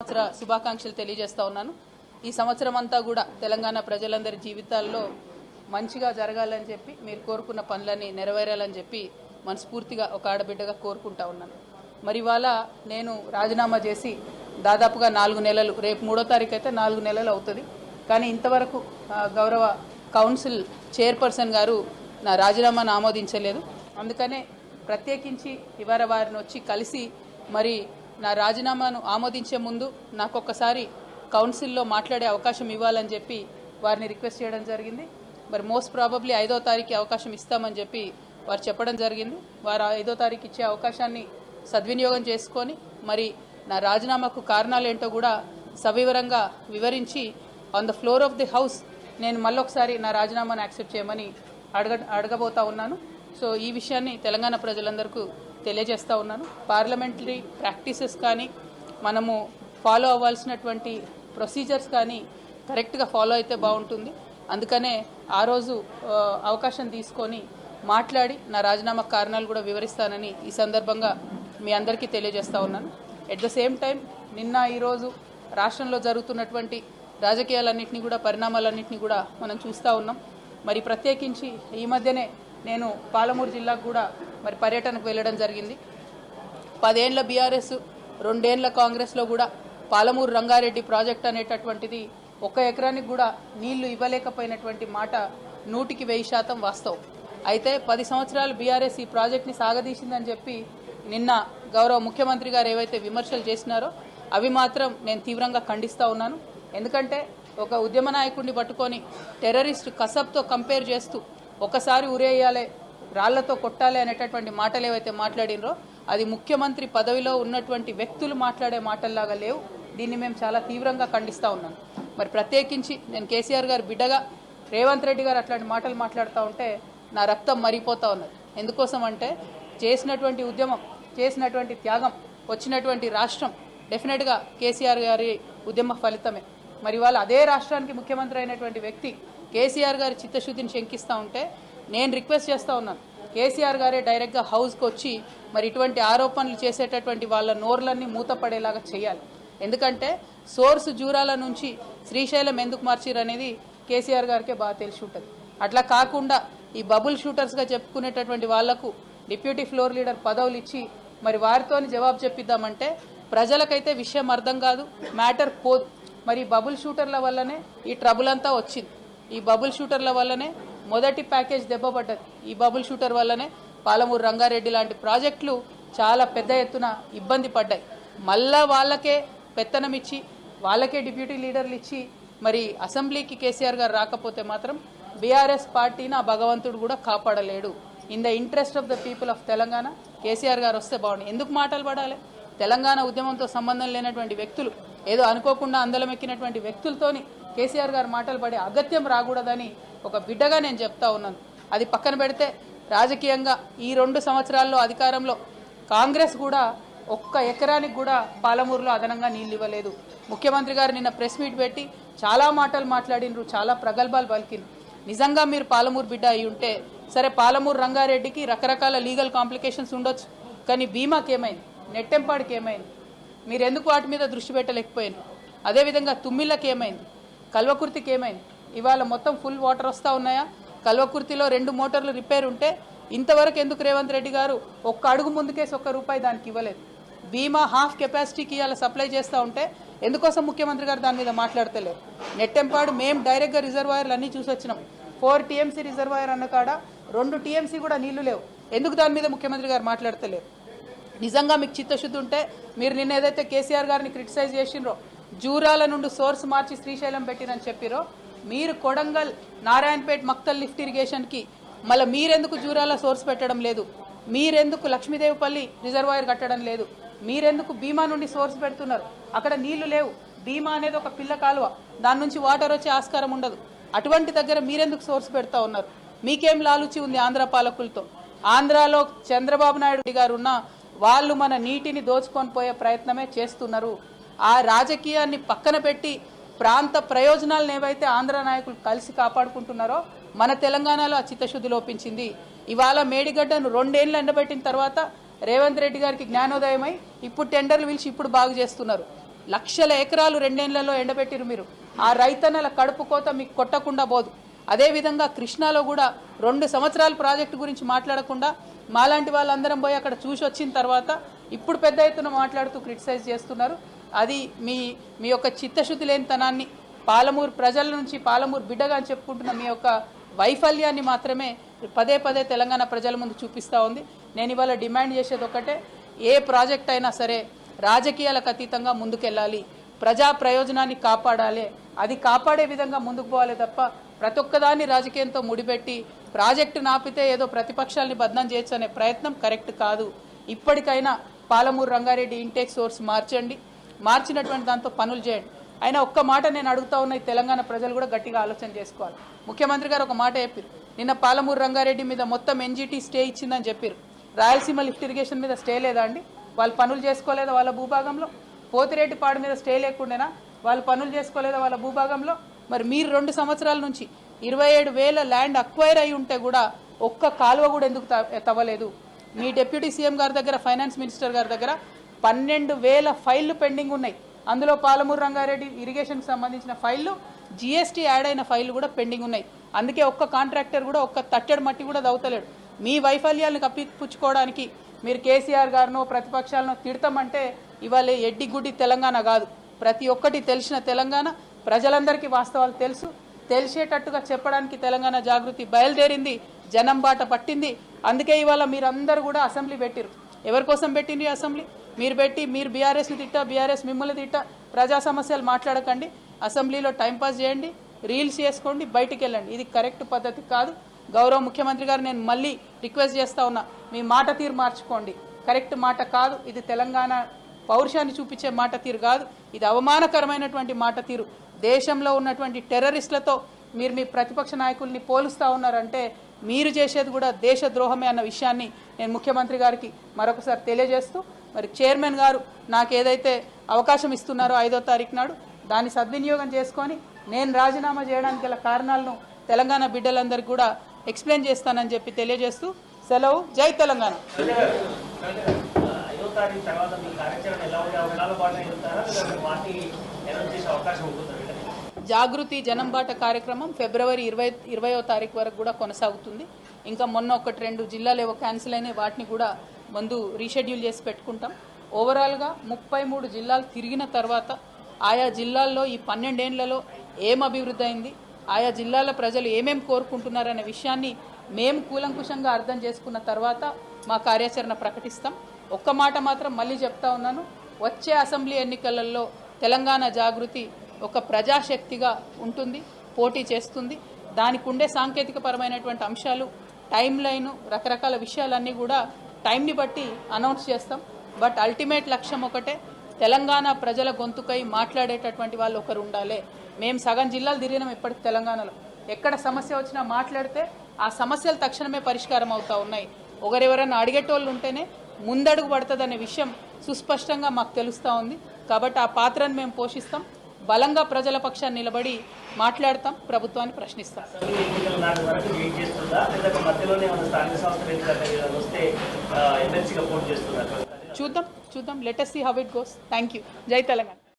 సంవత్సర శుభాకాంక్షలు తెలియజేస్తా ఉన్నాను. ఈ సంవత్సరం అంతా కూడా తెలంగాణ ప్రజలందరి జీవితాల్లో మంచిగా జరగాలని చెప్పి మీరు కోరుకున్న పనులన్నీ నెరవేరాలని చెప్పి మనస్ఫూర్తిగా ఒక ఆడబిడ్డగా కోరుకుంటా ఉన్నాను. మరి ఇవాళ నేను రాజీనామా చేసి దాదాపుగా 4 నెలలు, రేపు 3వ తారీఖు అయితే 4 నెలలు అవుతుంది. కానీ ఇంతవరకు గౌరవ కౌన్సిల్ చైర్పర్సన్ గారు నా రాజీనామాను ఆమోదించలేదు. అందుకనే ప్రత్యేకించి ఇవాళ వారిని వచ్చి కలిసి మరి నా రాజీనామాను ఆమోదించే ముందు నాకు ఒక్కసారి కౌన్సిల్లో మాట్లాడే అవకాశం ఇవ్వాలని చెప్పి వారిని రిక్వెస్ట్ చేయడం జరిగింది. మరి మోస్ట్ ప్రాబబ్లీ 5వ తారీఖు అవకాశం ఇస్తామని చెప్పి వారు చెప్పడం జరిగింది. వారు 5వ తారీఖు ఇచ్చే అవకాశాన్ని సద్వినియోగం చేసుకొని మరి నా రాజీనామాకు కారణాలు ఏంటో కూడా సవివరంగా వివరించి on the floor of the house నేను మళ్ళొకసారి నా రాజీనామాను యాక్సెప్ట్ చేయమని అడగబోతా ఉన్నాను. సో ఈ విషయాన్ని తెలంగాణ ప్రజలందరికీ తెలియజేస్తూ ఉన్నాను. పార్లమెంటరీ ప్రాక్టీసెస్ కానీ మనము ఫాలో అవ్వాల్సినటువంటి ప్రొసీజర్స్ కానీ కరెక్ట్గా ఫాలో అయితే బాగుంటుంది. అందుకనే ఆ రోజు అవకాశం తీసుకొని మాట్లాడి నా రాజీనామా కారణాలు కూడా వివరిస్తానని ఈ సందర్భంగా మీ అందరికీ తెలియజేస్తూ ఉన్నాను. ఎట్ ద సేమ్ టైం నిన్న ఈరోజు రాష్ట్రంలో జరుగుతున్నటువంటి రాజకీయాలన్నింటినీ కూడా, పరిణామాలన్నింటినీ కూడా మనం చూస్తూ ఉన్నాం. మరి ప్రత్యేకించి ఈ మధ్యనే నేను పాలమూరు జిల్లాకు కూడా మరి పర్యటనకు వెళ్ళడం జరిగింది. 10 ఏళ్ల బీఆర్ఎస్, 2 ఏళ్ల కాంగ్రెస్లో కూడా పాలమూరు రంగారెడ్డి ప్రాజెక్ట్ అనేటటువంటిది 1 ఎకరానికి కూడా నీళ్లు ఇవ్వలేకపోయినటువంటి మాట 100% వాస్తవం. అయితే 10 సంవత్సరాలు బీఆర్ఎస్ ఈ ప్రాజెక్ట్ని సాగదీసిందని చెప్పి నిన్న గౌరవ ముఖ్యమంత్రి గారు ఏవైతే విమర్శలు చేసినారో అవి మాత్రం నేను తీవ్రంగా ఖండిస్తూ ఉన్నాను. ఎందుకంటే ఒక ఉద్యమ నాయకుడిని పట్టుకొని టెర్రరిస్ట్ కసబ్తో కంపేర్ చేస్తూ ఒకసారి ఉరేయాలి, రాళ్లతో కొట్టాలి అనేటటువంటి మాటలు ఏవైతే మాట్లాడినరో అది ముఖ్యమంత్రి పదవిలో ఉన్నటువంటి వ్యక్తులు మాట్లాడే మాటల్లాగా లేవు. దీన్ని మేము చాలా తీవ్రంగా ఖండిస్తూ ఉన్నాం. మరి ప్రత్యేకించి నేను కేసీఆర్ గారు బిడ్డగా రేవంత్ రెడ్డి గారు అట్లాంటి మాటలు మాట్లాడుతూ ఉంటే నా రక్తం మరిగిపోతూ ఉన్నది. ఎందుకోసం అంటే చేసినటువంటి ఉద్యమం, చేసినటువంటి త్యాగం, వచ్చినటువంటి రాష్ట్రం డెఫినెట్గా కేసీఆర్ గారి ఉద్యమ ఫలితమే. మరి ఇవాళ అదే రాష్ట్రానికి ముఖ్యమంత్రి అయినటువంటి వ్యక్తి కేసీఆర్ గారి చిత్తశుద్ధిని శంకిస్తూ ఉంటే నేను రిక్వెస్ట్ చేస్తూ ఉన్నాను, కేసీఆర్ గారే డైరెక్ట్గా హౌస్కి వచ్చి మరి ఇటువంటి ఆరోపణలు చేసేటటువంటి వాళ్ళ నోర్లన్నీ మూతపడేలాగా చేయాలి. ఎందుకంటే సోర్స్ జూరాల నుంచి శ్రీశైలం ఎందుకు మార్చిరు అనేది కేసీఆర్ గారికే బాగా తెలిసి ఉంటుంది. అట్లా కాకుండా ఈ బబుల్ షూటర్స్గా చెప్పుకునేటటువంటి వాళ్లకు డిప్యూటీ ఫ్లోర్ లీడర్ పదవులు ఇచ్చి మరి వారితోని జవాబు చెప్పిద్దామంటే ప్రజలకైతే విషయం అర్థం కాదు, మ్యాటర్ పోదు. మరి బబుల్ షూటర్ల వల్లనే ఈ ట్రబుల్ అంతా వచ్చింది. ఈ బబుల్ షూటర్ల వల్లనే మొదటి ప్యాకేజ్ దెబ్బపడ్డది. ఈ బబుల్ షూటర్ వల్లనే పాలమూరు రంగారెడ్డి లాంటి ప్రాజెక్టులు చాలా పెద్ద ఎత్తున ఇబ్బంది పడ్డాయి. మళ్ళా వాళ్ళకే పెత్తనం ఇచ్చి, వాళ్ళకే డిప్యూటీ లీడర్లు ఇచ్చి మరి అసెంబ్లీకి కేసీఆర్ గారు రాకపోతే మాత్రం బీఆర్ఎస్ పార్టీని ఆ భగవంతుడు కూడా కాపాడలేడు. In the interest of the people of Telangana KCR garu వస్తే బాగుంది. ఎందుకు మాటలు పడాలి? తెలంగాణ ఉద్యమంతో సంబంధం లేనటువంటి వ్యక్తులు, ఏదో అనుకోకుండా అందలం ఎక్కినటువంటి వ్యక్తులతోని కేసీఆర్ గారు మాటలు పడే అగత్యం రాకూడదని ఒక బిడ్డగా నేను చెప్తా ఉన్నాను. అది పక్కన పెడితే రాజకీయంగా ఈ 2 సంవత్సరాల్లో అధికారంలో కాంగ్రెస్ కూడా 1 ఎకరానికి కూడా పాలమూరులో అదనంగా నీళ్ళు ఇవ్వలేదు. ముఖ్యమంత్రి గారు నిన్న ప్రెస్ మీట్ పెట్టి చాలా మాటలు మాట్లాడినరు, చాలా ప్రగల్భాలు పలికినరు. నిజంగా మీరు పాలమూరు బిడ్డ అయి ఉంటే సరే, పాలమూరు రంగారెడ్డికి రకరకాల లీగల్ కాంప్లికేషన్స్ ఉండొచ్చు, కానీ బీమాకి ఏమైంది, నెట్టెంపాడికి ఏమైంది, మీరు ఎందుకు వాటి మీద దృష్టి పెట్టలేకపోయారు? అదేవిధంగా తుమ్మిళ్ళకి ఏమైంది, కల్వకుర్తికి ఏమైంది? ఇవాళ మొత్తం ఫుల్ వాటర్ వస్తూ ఉన్నాయా? కల్వకుర్తిలో 2 మోటార్లు రిపేర్ ఉంటే ఇంతవరకు ఎందుకు రేవంత్ రెడ్డి గారు 1 అడుగు ముందుకేసి 1 రూపాయి దానికి ఇవ్వలేదు? బీమా హాఫ్ కెపాసిటీకి ఇవాళ సప్లై చేస్తూ ఉంటే ఎందుకోసం ముఖ్యమంత్రి గారు దాని మీద మాట్లాడతలేరు? నెట్టెంపాడు మేము డైరెక్ట్గా రిజర్వాయర్లు అన్నీ చూసి వచ్చినాం. 4 టీఎంసీ రిజర్వాయర్ అన్న కాడ 2 టీఎంసీ కూడా నీళ్లు లేవు. ఎందుకు దాని మీద ముఖ్యమంత్రి గారు మాట్లాడతలేరు? నిజంగా మీకు చిత్తశుద్ధి ఉంటే మీరు నిన్న ఏదైతే కేసీఆర్ గారిని క్రిటిసైజ్ చేసినరో, జూరాల నుండి సోర్స్ మార్చి శ్రీశైలం పెట్టిరని చెప్పిరో, మీరు కొడంగల్, నారాయణపేట్, మక్తల్ లిఫ్ట్ ఇరిగేషన్కి మళ్ళీ మీరెందుకు జూరాల సోర్స్ పెట్టడం లేదు? మీరెందుకు లక్ష్మీదేవిపల్లి రిజర్వాయర్ కట్టడం లేదు? మీరెందుకు భీమా నుండి సోర్స్ పెడుతున్నారు? అక్కడ నీళ్లు లేవు. భీమా అనేది ఒక పిల్ల కాలువ, దాని నుంచి వాటర్ వచ్చే ఆస్కారం ఉండదు. అటువంటి దగ్గర మీరెందుకు సోర్స్ పెడతా ఉన్నారు? మీకేం లాలుచి ఉంది ఆంధ్ర పాలకులతో? ఆంధ్రాలో చంద్రబాబు నాయుడు గారు ఉన్న వాళ్ళు మన నీటిని దోచుకొని పోయే ప్రయత్నమే చేస్తున్నారు. ఆ రాజకీయాన్ని పక్కన పెట్టి ప్రాంత ప్రయోజనాలను ఏవైతే ఆంధ్ర నాయకులు కలిసి కాపాడుకుంటున్నారో మన తెలంగాణలో ఆ చిత్తశుద్ధి లోపించింది. ఇవాళ మేడిగడ్డను 2 ఏళ్ళు ఎండబెట్టిన తర్వాత రేవంత్ రెడ్డి గారికి జ్ఞానోదయమై ఇప్పుడు టెండర్లు పిలిచి ఇప్పుడు బాగు చేస్తున్నారు. లక్షల ఎకరాలు 2 ఏళ్లలో ఎండబెట్టిరు మీరు. ఆ రైతన్నల కడుపు కోత మీకు కొట్టకుండా పోదు. అదేవిధంగా కృష్ణాలో కూడా 2 సంవత్సరాల ప్రాజెక్టు గురించి మాట్లాడకుండా మాలాంటి వాళ్ళందరం పోయి అక్కడ చూసి వచ్చిన తర్వాత ఇప్పుడు పెద్ద ఎత్తున మాట్లాడుతూ క్రిటిసైజ్ చేస్తున్నారు. అది మీ మీ యొక్క చిత్తశుద్ధి లేనితనాన్ని, పాలమూరు ప్రజల నుంచి పాలమూరు బిడ్డగా అని చెప్పుకుంటున్న మీ యొక్క వైఫల్యాన్ని మాత్రమే పదే పదే తెలంగాణ ప్రజల ముందు చూపిస్తూ ఉంది. నేను ఇవాళ డిమాండ్ చేసేది ఒకటే, ఏ ప్రాజెక్ట్ అయినా సరే రాజకీయాలకు అతీతంగా ముందుకెళ్ళాలి, ప్రజా ప్రయోజనాన్ని కాపాడాలి. అది కాపాడే విధంగా ముందుకు పోవాలి తప్ప ప్రతి ఒక్కదాన్ని రాజకీయంతో ముడిపెట్టి ప్రాజెక్టు నాపితే ఏదో ప్రతిపక్షాలని బదనాం చేయొచ్చు అనే ప్రయత్నం కరెక్ట్ కాదు. ఇప్పటికైనా పాలమూరు రంగారెడ్డి ఇంటేక్ సోర్స్ మార్చండి, మార్చినటువంటి దాంతో పనులు చేయండి. అయినా ఒక్క మాట నేను అడుగుతా ఉన్న, తెలంగాణ ప్రజలు కూడా గట్టిగా ఆలోచన చేసుకోవాలి. ముఖ్యమంత్రి గారు ఒక మాట చెప్పారు, నిన్న పాలమూరు రంగారెడ్డి మీద మొత్తం ఎన్జీటీ స్టే ఇచ్చిందని చెప్పారు. రాయలసీమ లిఫ్ట్ ఇరిగేషన్ మీద స్టే లేదా అండి? వాళ్ళు పనులు చేసుకోలేదా వాళ్ళ భూభాగంలో? పోతిరెడ్డిపాడు మీద స్టే లేకుండానా? వాళ్ళు పనులు చేసుకోలేదా వాళ్ళ భూభాగంలో? మరి మీరు 2 సంవత్సరాల నుంచి 27,000 ల్యాండ్ అక్వైర్ అయి ఉంటే కూడా ఒక్క కాలువ కూడా ఎందుకు తవ్వలేదు? మీ డిప్యూటీ సీఎం గారి దగ్గర, ఫైనాన్స్ మినిస్టర్ గారి దగ్గర 12,000 ఫైళ్లు పెండింగ్ ఉన్నాయి. అందులో పాలమూరు రంగారెడ్డి ఇరిగేషన్కి సంబంధించిన ఫైళ్లు, జీఎస్టీ యాడ్ అయిన ఫైళ్లు కూడా పెండింగ్ ఉన్నాయి. అందుకే ఒక్క కాంట్రాక్టర్ కూడా ఒక్క తట్టెడు మట్టి కూడా దవ్వుతలేడు. మీ వైఫల్యాలను కప్పిపుచ్చుకోవడానికి మీరు కేసీఆర్ గారినో ప్రతిపక్షాలను తిడతామంటే ఇవాళ ఎడ్డిగుడ్డి తెలంగాణ కాదు, ప్రతి ఒక్కటి తెలిసిన తెలంగాణ. ప్రజలందరికీ వాస్తవాలు తెలుసు, తెలిసేటట్టుగా చెప్పడానికి తెలంగాణ జాగృతి బయలుదేరింది, జనం బాట పట్టింది. అందుకే ఇవాళ మీరందరూ కూడా అసెంబ్లీ పెట్టిరు. ఎవరి కోసం పెట్టింది అసెంబ్లీ? మీరు పెట్టి మీరు బీఆర్ఎస్ని తిట్టా, బీఆర్ఎస్ మిమ్మల్ని తిట్టా, ప్రజా సమస్యలు మాట్లాడకండి, అసెంబ్లీలో టైంపాస్ చేయండి, రీల్స్ చేసుకోండి, బయటికి వెళ్ళండి. ఇది కరెక్ట్ పద్ధతి కాదు. గౌరవ ముఖ్యమంత్రి గారు నేను మళ్ళీ రిక్వెస్ట్ చేస్తా ఉన్నా, మీ మాట తీరు మార్చుకోండి. కరెక్ట్ మాట కాదు ఇది, తెలంగాణ పౌరుషాన్ని చూపించే మాట తీరు కాదు, ఇది అవమానకరమైనటువంటి మాట తీరు. దేశంలో ఉన్నటువంటి టెర్రరిస్టులతో మీరు మీ ప్రతిపక్ష నాయకుల్ని పోలుస్తూ ఉన్నారంటే మీరు చేసేది కూడా దేశద్రోహమే అన్న విషయాన్ని నేను ముఖ్యమంత్రి గారికి మరొకసారి తెలియజేస్తూ, మరి చైర్మన్ గారు నాకు ఏదైతే అవకాశం ఇస్తున్నారో 5వ తారీఖు నాడు దాన్ని సద్వినియోగం చేసుకొని నేను రాజీనామా చేయడానికి గల కారణాలను తెలంగాణ బిడ్డలందరికీ కూడా ఎక్స్ప్లెయిన్ చేస్తానని చెప్పి తెలియజేస్తూ సెలవు. జై తెలంగాణ. జాగృతి జనంబాట కార్యక్రమం ఫిబ్రవరి 20వ తారీఖు వరకు కూడా కొనసాగుతుంది. ఇంకా మొన్న 1-2 జిల్లాలు ఏవో క్యాన్సిల్ అయినాయి, వాటిని కూడా ముందు రీషెడ్యూల్ చేసి పెట్టుకుంటాం. ఓవరాల్గా 33 జిల్లాలు తిరిగిన తర్వాత ఆయా జిల్లాల్లో ఈ 12 ఏళ్లలో ఏం అభివృద్ధి అయింది, ఆయా జిల్లాల ప్రజలు ఏమేం కోరుకుంటున్నారనే విషయాన్ని మేము కూలంకుషంగా అర్థం చేసుకున్న తర్వాత మా కార్యాచరణ ప్రకటిస్తాం. ఒక్క మాట మాత్రం మళ్ళీ చెప్తా ఉన్నాను, వచ్చే అసెంబ్లీ ఎన్నికలలో తెలంగాణ జాగృతి ఒక ప్రజాశక్తిగా ఉంటుంది, పోటీ చేస్తుంది. దానికి ఉండే సాంకేతికపరమైనటువంటి అంశాలు, టైం లైను, రకరకాల విషయాలన్నీ కూడా టైంని బట్టి అనౌన్స్ చేస్తాం. బట్ అల్టిమేట్ లక్ష్యం ఒకటే, తెలంగాణ ప్రజల గొంతుకై మాట్లాడేటటువంటి వాళ్ళు ఒకరు ఉండాలి. మేము సగం జిల్లాలు తిరిగినాం ఇప్పటికి తెలంగాణలో. ఎక్కడ సమస్య వచ్చినా మాట్లాడితే ఆ సమస్యలు తక్షణమే పరిష్కారం అవుతూ ఉన్నాయి. ఒకరెవరైనా అడిగేటోళ్ళు ఉంటేనే ముందడుగు పడుతుందనే విషయం సుస్పష్టంగా మాకు తెలుస్తూ ఉంది. కాబట్టి ఆ పాత్రను మేము పోషిస్తాం, బలంగా ప్రజల పక్షాన్ని నిలబడి మాట్లాడతాం, ప్రభుత్వాన్ని ప్రశ్నిస్తాం. చూద్దాం. Let us see how it goes. Thank you. జై తెలంగాణ.